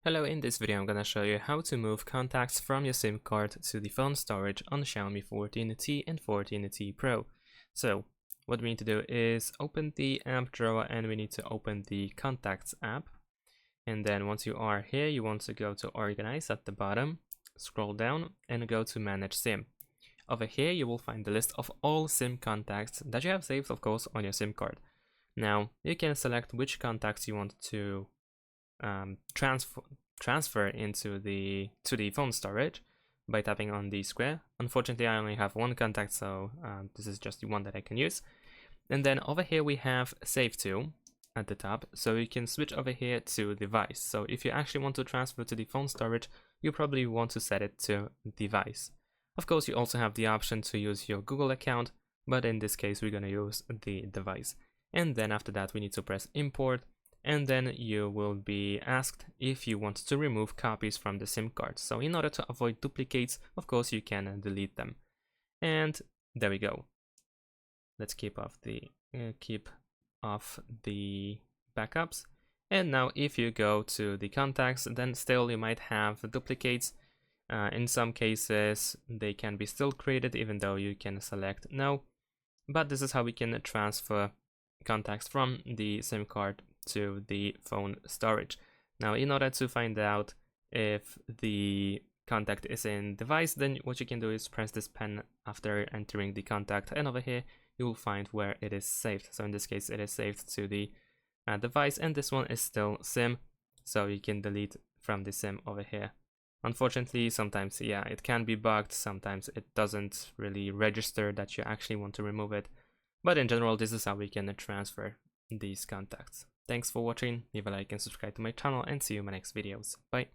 Hello, in this video I'm gonna show you how to move contacts from your SIM card to the phone storage on Xiaomi 14T and 14T Pro. So what we need to do is open the app drawer and we need to open the contacts app. And then once you are here, you want to go to organize at the bottom, scroll down and go to manage SIM. Over here you will find the list of all SIM contacts that you have saved, of course, on your SIM card. Now you can select which contacts you want to transfer into the phone storage by tapping on the square. Unfortunately, I only have one contact, so this is just the one that I can use. And then over here we have save to at the top, so you can switch over here to device. So if you actually want to transfer to the phone storage, you probably want to set it to device. Of course, you also have the option to use your Google account, but in this case we're going to use the device. And then after that we need to press import, and then you will be asked if you want to remove copies from the SIM card. So in order to avoid duplicates, of course you can delete them. And there we go. Let's keep off the backups. And now if you go to the contacts, then still you might have duplicates. In some cases they can be still created even though you can select no. But this is how we can transfer contacts from the SIM card to the phone storage. Now in order to find out if the contact is in device, then what you can do is press this pen after entering the contact, and over here you will find where it is saved. So in this case it is saved to the device, and this one is still SIM, so you can delete from the SIM over here. Unfortunately, sometimes it can be bugged, sometimes it doesn't really register that you actually want to remove it, but in general this is how we can transfer these contacts. Thanks for watching, leave a like and subscribe to my channel, and see you in my next videos. Bye!